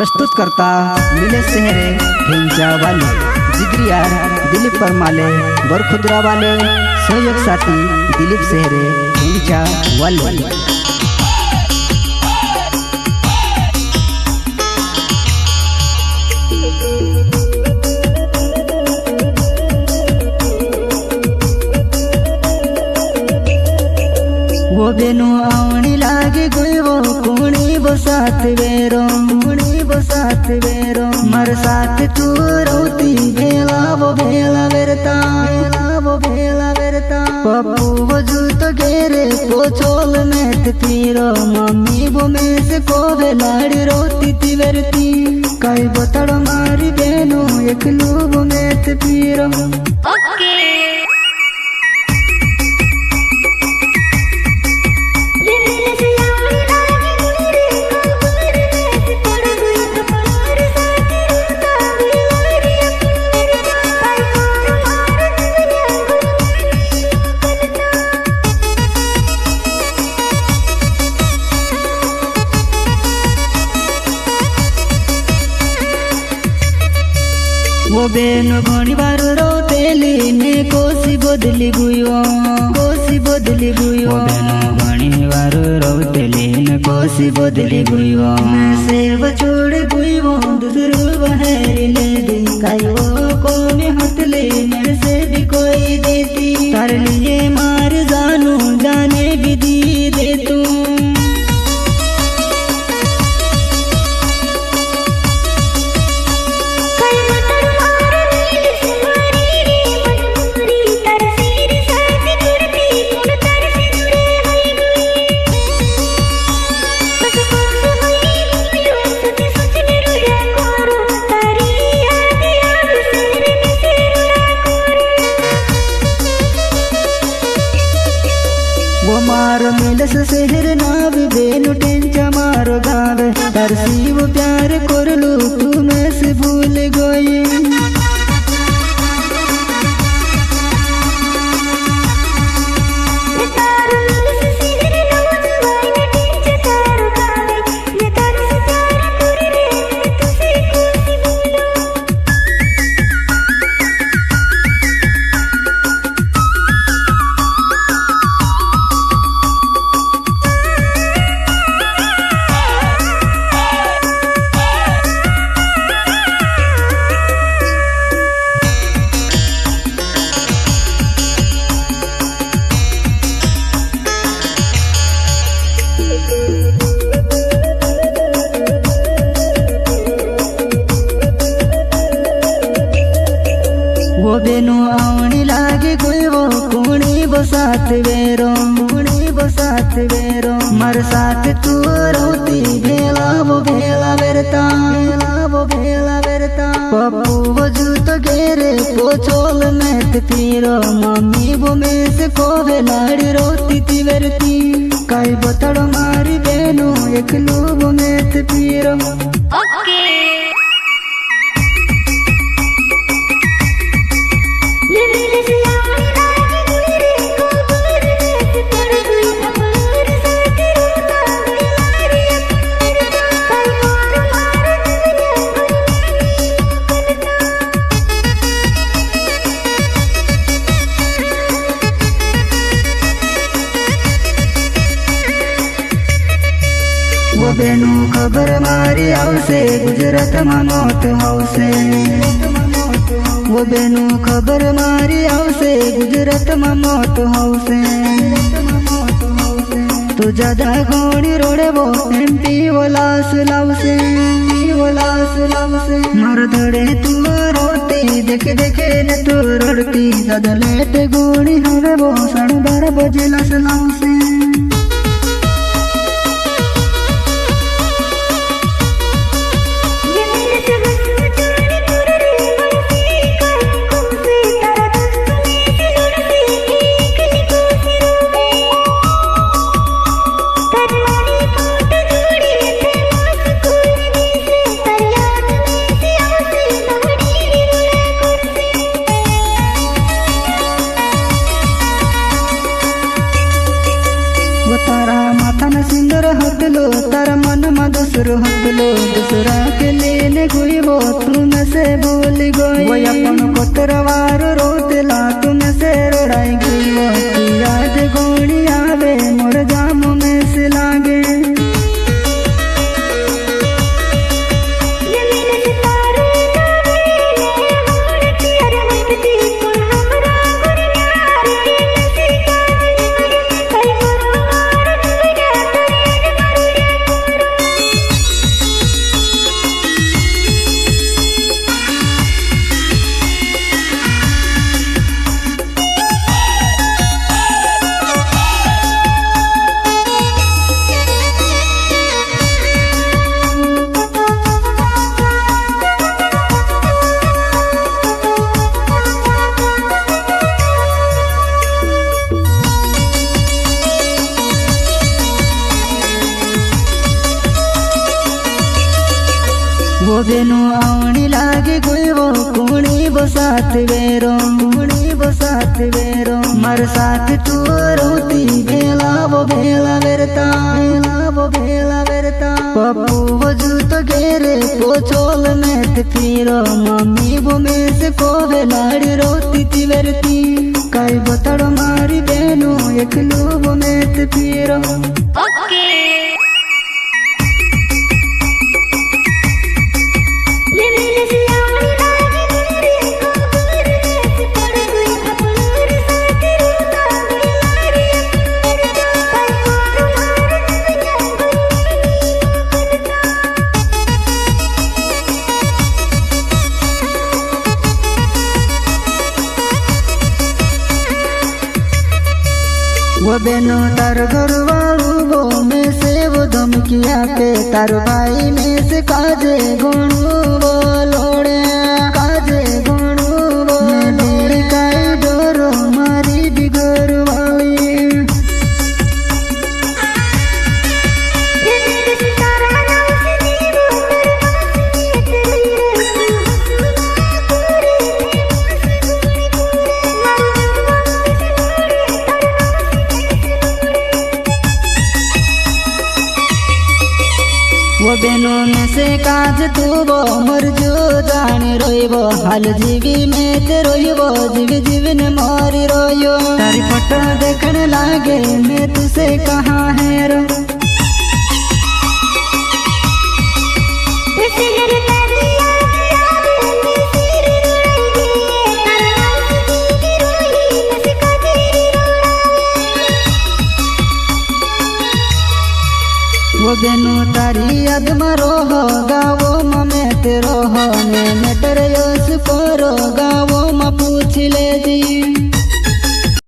प्रस्तुत करता मिले सेहरे ढेंचा वाले जिगरियार दिलीप परमाले बरखुद्रा वाले सहयोग साथी दिलीप सेहरे ढेंचा वाले। वो बेनु आवनी लागे कोई वो कुणी बसात वेरो मर साथ तू रोती भेला वेरता पप्पू वो जूत गेरे पोछोल में तीरो मम्मी वो में से कोवे लाड़ी रोती थी वेरती कई बोतड़ मारी बेनु एक लूब में पीरो। वो बेनु घणी बार रोतेली ने कोसी बदली बुयो बेनु घणी बार रोतेली ने कोसी बदली बुयो मैं सेव छोड़ बुयो दूर बहरी ले दी कायो को में हटले मेरे से भी कोई देती तार लिए मार जानू जाने भी दी दे तू। मारो मिलस शहर नाव बेनु टेंचा मारो गावे तरसी वो प्यार कर लू तू मैं से भूल गई। वो बेनु आवनी लागे कोई वो कुणी बसात वेरो मर साथ तू रोती भेला वेरता पप्पू वो जूत गेरे पोछोल में तीरो मम्मी वो में से कोवे लाड़ी रोती थी वेरती कई बोतड़ मारी बेनु एक लूब में पीरो। वो बेनु खबर मारी आवसे गुजरात में मौत होसे वो बेनु खबर मारी आवसे गुजरात में मौत होसे तो ज्यादा घोड़ी रोड़े वो एमपी वो लाश लावसे मर धड़े तू रोती देखे ने तू रोड़ती ज्यादा लेट घोड़ी हवे वो 12:30 बजे लाश लावसे। हतलो तारा मन में दूसरो हतलो दूसरा के लेने गुई वो तुम से भूल गई वो अपन कोतरवार रोतला तुम से रोड़ाई गई वो याद गोड़ी आवे मोर जाम में से लागे वो बेनु आवनी लागे कोई वो कुणी वो साथ वेरो मर साथ तू रोती भेला वो भेला वेरता पप्पू वो जूतो घेरे पोचोल में ते फिरो मम्मी वो में से कोवे लाड़ी रोती थी वेरती काई बतड़ मारी बेनु एकलू वो में ते फिरो वो बेनो तार घर वालू वो में से वो धमकिया पे तार भाई में से काजे गुणू वो लोड़े मैं लोड़ी काई डोरो मारी बिगड़ वाली वो बेनो में से काज तू वो मर जो जाने रोइबो हाल जीवी में ते रोइबो जीवी ने मारी रोयो तारी फोटो देखने लागे मैं तुसे कहाँ है रो वो बेनु तारी याद में रोहो गावो में तेरो हो मैं तेरे योस को रो गावो में पूछ ले